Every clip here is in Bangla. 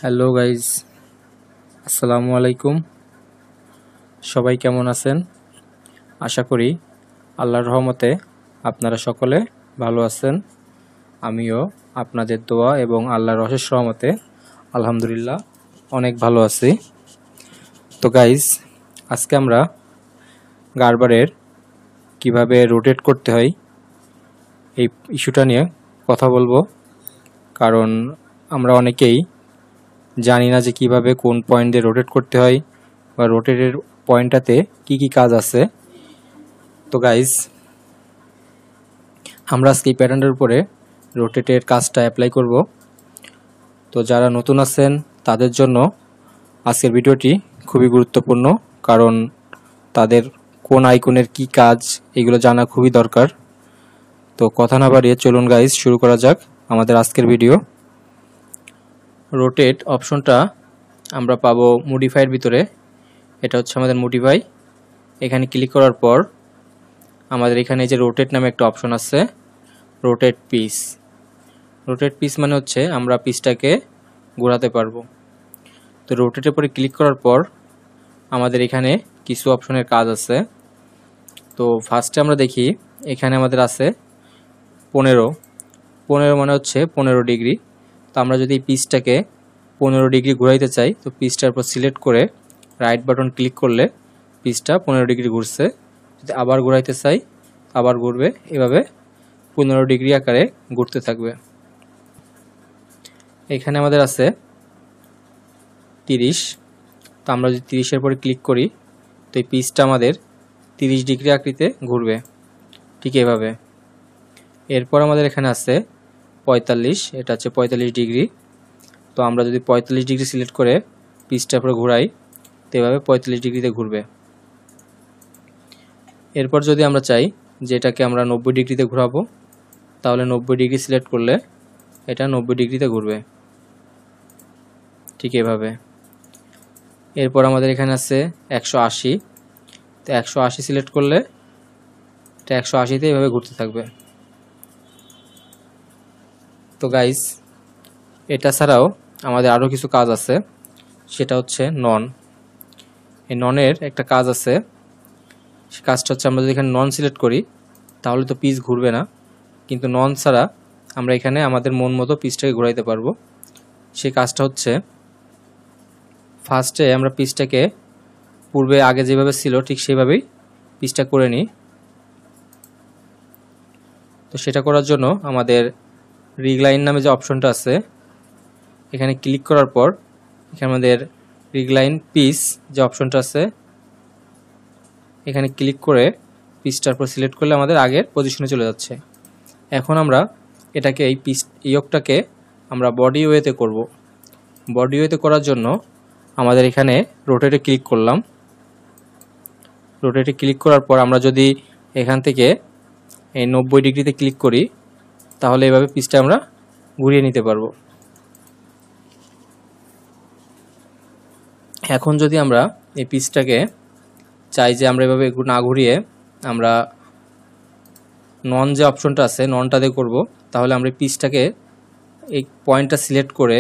হ্যালো গাইজ, আসসালামু আলাইকুম। সবাই কেমন আছেন? আশা করি আল্লাহর রহমতে আপনারা সকলে ভালো আছেন। আমিও আপনাদের দোয়া এবং আল্লাহর অশেষ রহমতে আলহামদুলিল্লাহ অনেক ভালো আছি। তো গাইজ, আজকে আমরা গারবারের কিভাবে রোটেট করতে হয় এই ইস্যুটা নিয়ে কথা বলবো। কারণ আমরা অনেকেই জানি না যে কিভাবে কোন পয়েন্ট দিয়ে রোটেট করতে হয় বা রোটেটের পয়েন্টটাতে কি কি কাজ আছে। তো গাইজ, আমরা আজকে এই প্যাটার্নের উপরে রোটেটের কাজটা অ্যাপ্লাই করব। তো যারা নতুন আছেন তাদের জন্য আজকের ভিডিওটি খুবই গুরুত্বপূর্ণ, কারণ তাদের কোন আইকনের কি কাজ এগুলো জানা খুবই দরকার। তো কথা না বাড়িয়ে চলুন গাইজ শুরু করা যাক আমাদের আজকের ভিডিও। রোটেট অপশনটা আমরা পাবো মডিফাইয়ের ভিতরে। এটা হচ্ছে আমাদের মডিফাই। এখানে ক্লিক করার পর আমাদের এখানে যে রোটেট নামে একটা অপশন আছে, রোটেট পিস। রোটেট পিস মানে হচ্ছে আমরা পিসটাকে ঘোরাতে পারবো। তো রোটেটের পরে ক্লিক করার পর আমাদের এখানে কিছু অপশনের কাজ আছে। তো ফার্স্টে আমরা দেখি, এখানে আমাদের আছে 15 মানে হচ্ছে 15 ডিগ্রি। তো আমরা যদি এই পিসটাকে 15 ডিগ্রি ঘুরাইতে চাই, তো পিসটার উপর সিলেক্ট করে রাইট বাটন ক্লিক করলে পিসটা 15 ডিগ্রি ঘুরছে। যদি আবার ঘুরাইতে চাই আবার ঘুরবে, এভাবে 15 ডিগ্রি আকারে ঘুরতে থাকবে। এখানে আমাদের আছে 30। তো আমরা যদি 30-এর পরে ক্লিক করি, তো এই পিসটা আমাদের 30 ডিগ্রি আকৃতিতে ঘুরবে, ঠিক এভাবে। এরপর আমাদের এখানে আছে 45, এটা হচ্ছে 45 ডিগ্রি। তো আমরা যদি 45 ডিগ্রি সিলেক্ট করে পিসটার উপরে ঘুরাই, তো এভাবে 45 ডিগ্রিতে ঘুরবে। এরপর যদি আমরা চাই যে এটাকে আমরা 90 ডিগ্রিতে ঘোরাবো, তাহলে 90 ডিগ্রি সিলেক্ট করলে এটা 90 ডিগ্রিতে ঘুরবে, ঠিক এভাবে। এরপর আমাদের এখানে আছে 180। তো 180 সিলেক্ট করলে এটা 180তে এভাবে ঘুরতে থাকবে। তো গাইস, এটা ছাড়াও আমাদের আরও কিছু কাজ আছে, সেটা হচ্ছে নন। এই ননের একটা কাজ আছে। সে কাজটা হচ্ছে আমরা যদি এখানে নন সিলেক্ট করি তাহলে তো পিস ঘুরবে না, কিন্তু নন ছাড়া আমরা এখানে আমাদের মন মতো পিসটাকে ঘোরাইতে পারবো। সেই কাজটা হচ্ছে, ফার্স্টে আমরা পিসটাকে পূর্বে আগে যেভাবে ছিল ঠিক সেভাবেই পিসটা করে নিই। তো সেটা করার জন্য আমাদের রিগলাইন নামে যে অপশনটা আছে, এখানে ক্লিক করার পর এখানে আমাদের রিগলাইন পিস যে অপশনটা আছে, এখানে ক্লিক করে পিসটার উপর সিলেক্ট করলে আমাদের আগের পজিশনে চলে যাচ্ছে। এখন আমরা এটাকে এই পিস ইয়কটাকে আমরা বডি ওয়েতে করব। বডি ওয়েতে করার জন্য আমাদের এখানে রোটেটে ক্লিক করলাম। রোটেটে ক্লিক করার পর আমরা যদি এখান থেকে এই 90 ডিগ্রিতে ক্লিক করি, তাহলে এভাবে পিসটা আমরা ঘুরিয়ে নিতে পারবো। এখন যদি আমরা এই পিসটাকে চাই যে আমরা এভাবে না ঘুরিয়ে আমরা নন যে অপশনটা আছে ননটা দিয়ে করবো, তাহলে আমরা এই পিসটাকে এই পয়েন্টটা সিলেক্ট করে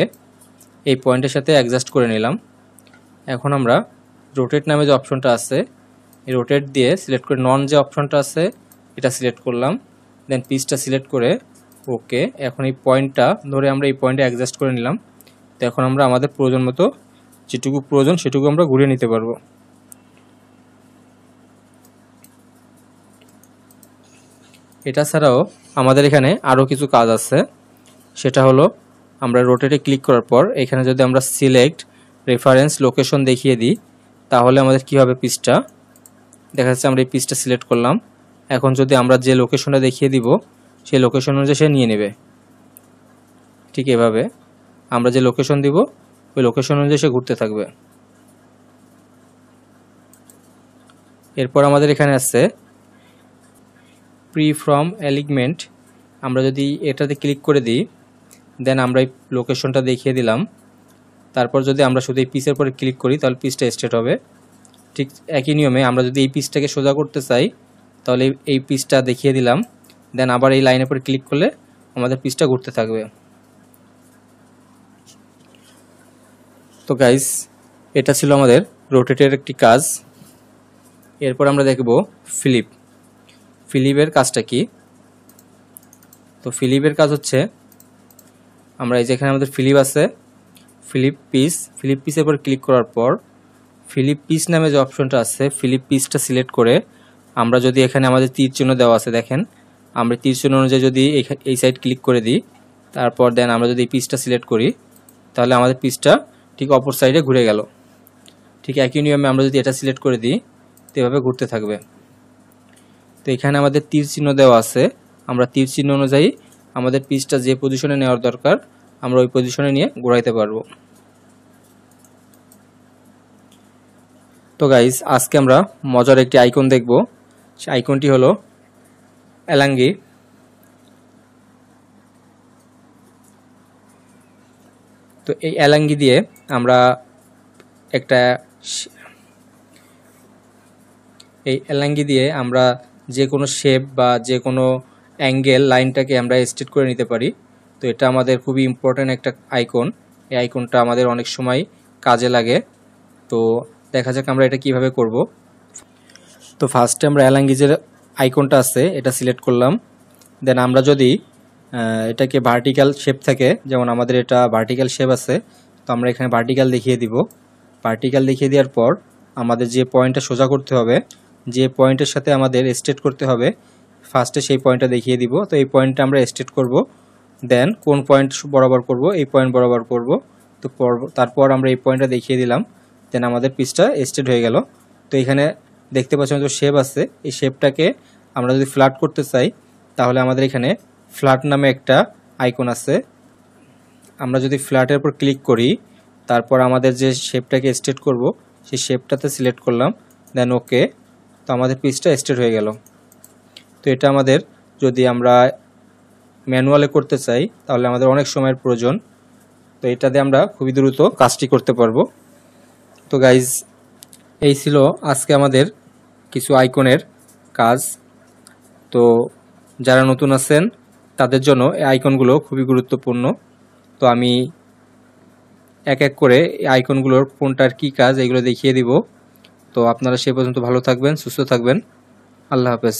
এই পয়েন্টের সাথে অ্যাডজাস্ট করে নিলাম। এখন আমরা রোটেট নামে যে অপশনটা আছে, এই রোটেট দিয়ে সিলেক্ট করে নন যে অপশনটা আছে এটা সিলেক্ট করলাম, দেন পিসটা সিলেক্ট করে ওকে। এখন এই পয়েন্টটা ধরে আমরা এই পয়েন্টে অ্যাডজাস্ট করে নিলাম। তো এখন আমরা আমাদের প্রয়োজন মতো যেটুকু প্রয়োজন সেটুকু আমরা ঘুরিয়ে নিতে পারবো। এটা ছাড়াও আমাদের এখানে আরও কিছু কাজ আছে। সেটা হলো, আমরা রোটেটে ক্লিক করার পর এখানে যদি আমরা সিলেক্ট রেফারেন্স লোকেশন দেখিয়ে দিই, তাহলে আমাদের কী হবে, পিসটা দেখা যাচ্ছে আমরা এই পিসটা সিলেক্ট করলাম। এখন যদি আমরা যে লোকেশনটা দেখিয়ে দিব সেই লোকেশন অনুযায়ী সে নিয়ে নেবে, ঠিক এভাবে। আমরা যে লোকেশন দিব ওই লোকেশন অনুযায়ী সে ঘুরতে থাকবে। এরপর আমাদের এখানে আছে প্রি ফ্রম অ্যালিগমেন্ট। আমরা যদি এটাতে ক্লিক করে দিই, দেন আমরা এই লোকেশনটা দেখিয়ে দিলাম। তারপর যদি আমরা শুধু এই পিসের পরে ক্লিক করি তাহলে পিসটা স্ট্রেট হবে। ঠিক একই নিয়মে আমরা যদি এই পিসটাকে সোজা করতে চাই, তাহলে এই পিসটা দেখিয়ে দিলাম, দেন আবার এই লাইনের পরে ক্লিক করলে আমাদের পিসটা ঘুরতে থাকবে। তো গাইস, এটা ছিল আমাদের রোটেটের একটি কাজ। এরপর আমরা দেখব ফিলিপ। ফিলিপের কাজটা কি? তো ফিলিপের কাজ হচ্ছে, আমরা এই যেখানে আমাদের ফিলিপ আছে, ফিলিপ পিসের উপর ক্লিক করার পর ফিলিপ পিস নামে যে অপশনটা আছে, ফিলিপ পিসটা সিলেক্ট করে আমরা যদি এখানে আমাদের তীর চিহ্ন দেওয়া আছে, দেখেন আমরা তীর চিহ্ন অনুযায়ী যদি এই সাইড ক্লিক করে দিই, তারপর দেন আমরা যদি এই পিসটা সিলেক্ট করি, তাহলে আমাদের পিসটা ঠিক অপর সাইডে ঘুরে গেল। ঠিক একই নিয়মে আমরা যদি এটা সিলেক্ট করে দিই, তো এভাবে ঘুরতে থাকবে। তো এখানে আমাদের তীর চিহ্ন দেওয়া আছে, আমরা তীর চিহ্ন অনুযায়ী আমাদের পিসটা যে পজিশনে নেওয়ার দরকার আমরা ওই পজিশনে নিয়ে ঘোরাইতে পারবো। তো গাইস, আজকে আমরা মজার একটি আইকন দেখব। সেই আইকনটি হলো এলাঙ্গি। তো এই এলাঙ্গি দিয়ে আমরা যে কোনো শেপ বা যে কোনো অ্যাঙ্গেল লাইনটাকে আমরা স্ট্রেট করে নিতে পারি। তো এটা আমাদের খুবই ইম্পর্ট্যান্ট একটা আইকন। এই আইকনটা আমাদের অনেক সময় কাজে লাগে। তো দেখা যাক আমরা এটা কিভাবে করব। তো ফার্স্টে আমরা এলাঙ্গি যে আইকনটা আছে এটা সিলেক্ট করলাম। দেন আমরা যদি এটাকে ভার্টিক্যাল শেপ থাকে, যেমন আমাদের এটা ভার্টিক্যাল শেপ আছে, তো আমরা এখানে ভার্টিক্যাল দেখিয়ে দিব। ভার্টিক্যাল দেখিয়ে দেওয়ার পর আমাদের যে পয়েন্টটা সোজা করতে হবে, যে পয়েন্টের সাথে আমাদের স্ট্রেট করতে হবে, ফার্স্টে সেই পয়েন্টটা দেখিয়ে দিব। তো এই পয়েন্টটা আমরা স্ট্রেট করব। দেন কোন পয়েন্ট বরাবর করব, এই পয়েন্ট বরাবর করব। তো তারপর আমরা এই পয়েন্টটা দেখিয়ে দিলাম। দেন আমাদের পিসটা স্ট্রেট হয়ে গেল। তো এখানে দেখতে পাচ্ছি আমাদের শেপ আছে, এই শেপটাকে আমরা যদি ফ্ল্যাট করতে চাই, তাহলে আমাদের এখানে ফ্ল্যাট নামে একটা আইকন আছে। আমরা যদি ফ্ল্যাটের উপর ক্লিক করি, তারপর আমাদের যে শেপটাকে স্ট্রেট করব সেই শেপটাতে সিলেক্ট করলাম, দেন ওকে। তো আমাদের পিসটা স্ট্রেট হয়ে গেল। তো এটা আমাদের যদি আমরা ম্যানুয়ালে করতে চাই তাহলে আমাদের অনেক সময়ের প্রয়োজন। তো এটা দিয়ে আমরা খুবই দ্রুত কাজটি করতে পারবো। তো গাইজ, এই ছিল আজকে আমাদের কিছু আইকনের কাজ। তো যারা নতুন আছেন তাদের জন্য এই আইকনগুলো খুবই গুরুত্বপূর্ণ। তো আমি এক এক করে এই আইকনগুলোর কোনটার কি কাজ এগুলো দেখিয়ে দিব। তো আপনারা সে পর্যন্ত ভালো থাকবেন, সুস্থ থাকবেন। আল্লাহ হাফেজ।